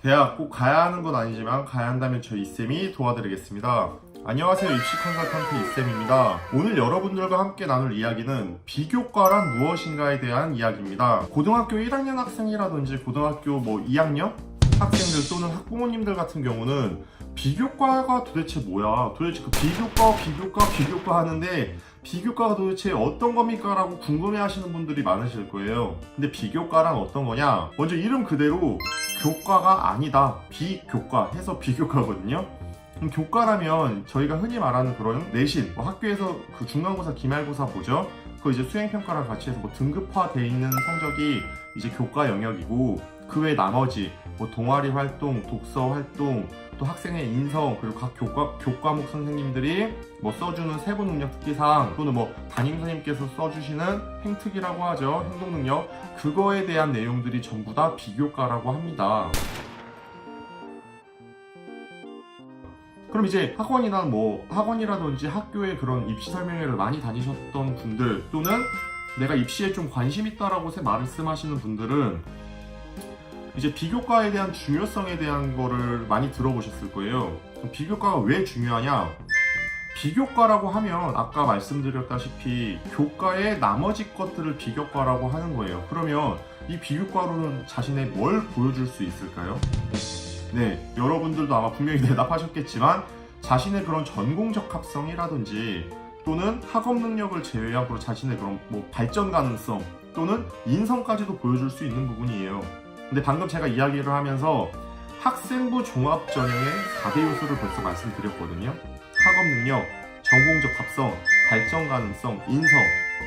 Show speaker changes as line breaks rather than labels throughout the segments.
대학 꼭 가야 하는 건 아니지만 가야 한다면 저 이쌤이 도와드리겠습니다. 안녕하세요. 입시 컨설턴트 이쌤입니다. 오늘 여러분들과 함께 나눌 이야기는 비교과란 무엇인가에 대한 이야기입니다. 고등학교 1학년 학생이라든지 고등학교 2학년 학생들 또는 학부모님들 같은 경우는 비교과가 도대체 뭐야? 도대체 그 비교과 하는데 비교과가 도대체 어떤 겁니까? 라고 궁금해 하시는 분들이 많으실 거예요. 근데 비교과란 어떤 거냐? 먼저 이름 그대로 교과가 아니다. 비교과 해서 비교과거든요. 그럼 교과라면 저희가 흔히 말하는 그런 내신, 학교에서 그 중간고사, 기말고사 보죠? 그거 이제 수행평가랑 같이 해서 등급화되어 있는 성적이 이제 교과 영역이고, 그 외 나머지 동아리 활동, 독서 활동, 또 학생의 인성, 그리고 각 교과목 선생님들이 써주는 세부 능력 특기사항, 또는 담임 선생님께서 써주시는 행특이라고 하죠. 행동 능력, 그거에 대한 내용들이 전부 다 비교과라고 합니다. 그럼 이제 학원이라든지 학교에 그런 입시 설명회를 많이 다니셨던 분들, 또는 내가 입시에 좀 관심 있다라고 말씀하시는 분들은 이제 비교과에 대한 중요성에 대한 거를 많이 들어보셨을 거예요. 비교과가 왜 중요하냐? 비교과라고 하면 아까 말씀드렸다시피 교과의 나머지 것들을 비교과라고 하는 거예요. 그러면 이 비교과로는 자신의 뭘 보여줄 수 있을까요? 네, 여러분들도 아마 분명히 대답하셨겠지만 자신의 그런 전공적 합성이라든지 또는 학업 능력을 제외하고 자신의 그런 발전 가능성 또는 인성까지도 보여줄 수 있는 부분이에요. 근데 방금 제가 이야기를 하면서 학생부 종합전형의 4대 요소를 벌써 말씀드렸거든요. 학업 능력, 전공적 합성, 발전 가능성, 인성.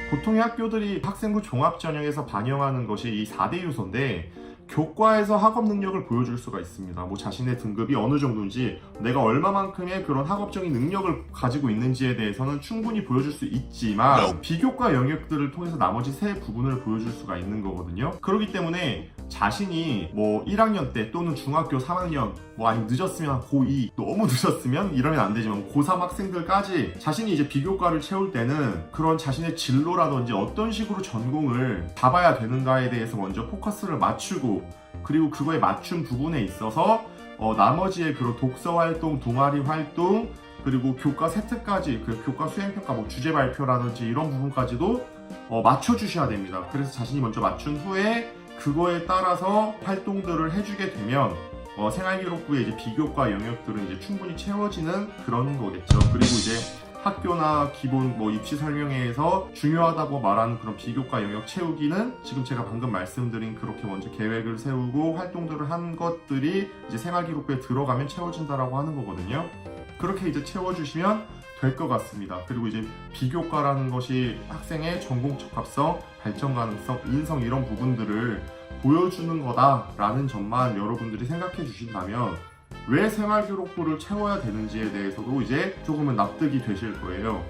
보통의 학교들이 학생부 종합전형에서 반영하는 것이 이 4대 요소인데, 교과에서 학업 능력을 보여줄 수가 있습니다. 자신의 등급이 어느 정도인지, 내가 얼마만큼의 그런 학업적인 능력을 가지고 있는지에 대해서는 충분히 보여줄 수 있지만 비교과 영역들을 통해서 나머지 세 부분을 보여줄 수가 있는 거거든요. 그렇기 때문에 자신이 1학년 때 또는 중학교 3학년 아니면 늦었으면 고2, 너무 늦었으면 이러면 안 되지만 고3 학생들까지 자신이 이제 비교과를 채울 때는 그런 자신의 진로라든지 어떤 식으로 전공을 잡아야 되는가에 대해서 먼저 포커스를 맞추고, 그리고 그거에 맞춘 부분에 있어서 나머지의 그런 독서 활동, 동아리 활동, 그리고 교과 세트까지, 그 교과 수행평가 주제 발표라든지 이런 부분까지도 맞춰주셔야 됩니다. 그래서 자신이 먼저 맞춘 후에 그거에 따라서 활동들을 해주게 되면 생활기록부의 이제 비교과 영역들은 이제 충분히 채워지는 그런 거겠죠. 그리고 이제 학교나 기본 입시 설명회에서 중요하다고 말하는 그런 비교과 영역 채우기는 지금 제가 방금 말씀드린 그렇게 먼저 계획을 세우고 활동들을 한 것들이 이제 생활기록부에 들어가면 채워진다라고 하는 거거든요. 그렇게 이제 채워주시면 될 것 같습니다. 그리고 이제 비교과라는 것이 학생의 전공적 합성, 발전 가능성, 인성 이런 부분들을 보여주는 거다라는 점만 여러분들이 생각해 주신다면 왜 생활기록부를 채워야 되는지에 대해서도 이제 조금은 납득이 되실 거예요.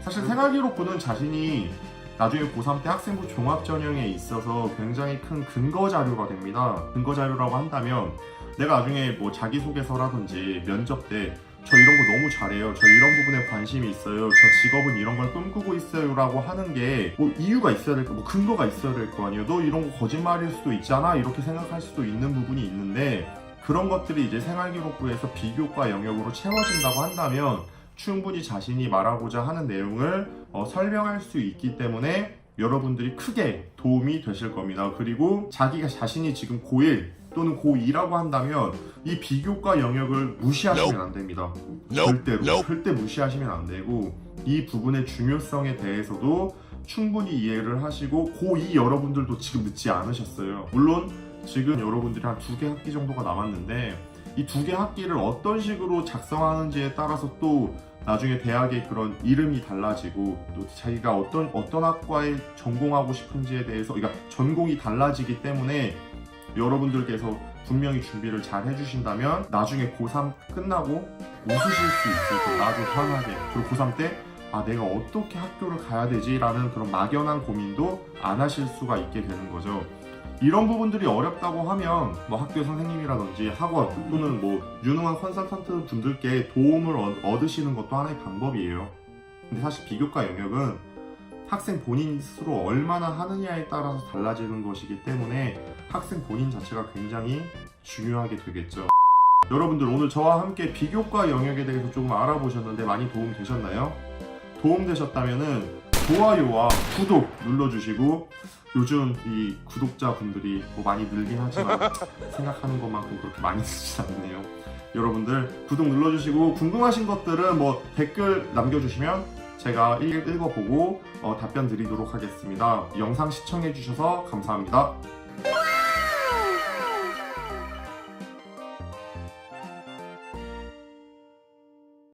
사실 생활기록부는 자신이 나중에 고3 때 학생부 종합전형에 있어서 굉장히 큰 근거 자료가 됩니다. 근거 자료라고 한다면 내가 나중에 자기소개서라든지 면접 때 저 이런 거 너무 잘해요, 저 이런 부분에 관심이 있어요, 저 직업은 이런 걸 꿈꾸고 있어요 라고 하는 게 이유가 있어야 될 거, 근거가 있어야 될 거 아니에요. 너 이런 거 거짓말일 수도 있잖아, 이렇게 생각할 수도 있는 부분이 있는데, 그런 것들이 이제 생활기록부에서 비교과 영역으로 채워진다고 한다면 충분히 자신이 말하고자 하는 내용을 설명할 수 있기 때문에 여러분들이 크게 도움이 되실 겁니다. 그리고 자신이 지금 고1 또는 고2라고 한다면 이 비교과 영역을 무시하시면 안 됩니다. 절대 무시하시면 안 되고, 이 부분의 중요성에 대해서도 충분히 이해를 하시고, 고2 여러분들도 지금 늦지 않으셨어요. 물론 지금 여러분들이 한 2개 학기 정도가 남았는데 이 2개 학기를 어떤 식으로 작성하는지에 따라서 또 나중에 대학의 그런 이름이 달라지고, 또 자기가 어떤 학과에 전공하고 싶은지에 대해서, 그러니까 전공이 달라지기 때문에 여러분들께서 분명히 준비를 잘 해주신다면 나중에 고3 끝나고 웃으실 수 있을 거예요. 아주 편하게. 그리고 고3 때 내가 어떻게 학교를 가야 되지? 라는 그런 막연한 고민도 안 하실 수가 있게 되는 거죠. 이런 부분들이 어렵다고 하면 학교 선생님이라든지 학원 또는 유능한 컨설턴트 분들께 도움을 얻으시는 것도 하나의 방법이에요. 근데 사실 비교과 영역은 학생 본인 스스로 얼마나 하느냐에 따라서 달라지는 것이기 때문에 학생 본인 자체가 굉장히 중요하게 되겠죠. 여러분들 오늘 저와 함께 비교과 영역에 대해서 조금 알아보셨는데 많이 도움 되셨나요? 도움 되셨다면은 좋아요와 구독 눌러주시고, 요즘 이 구독자분들이 뭐 많이 늘긴 하지만 생각하는 것만큼 그렇게 많이 늘진 않네요. 여러분들 구독 눌러주시고, 궁금하신 것들은 뭐 댓글 남겨주시면 제가 읽어보고 답변 드리도록 하겠습니다. 영상 시청해주셔서 감사합니다.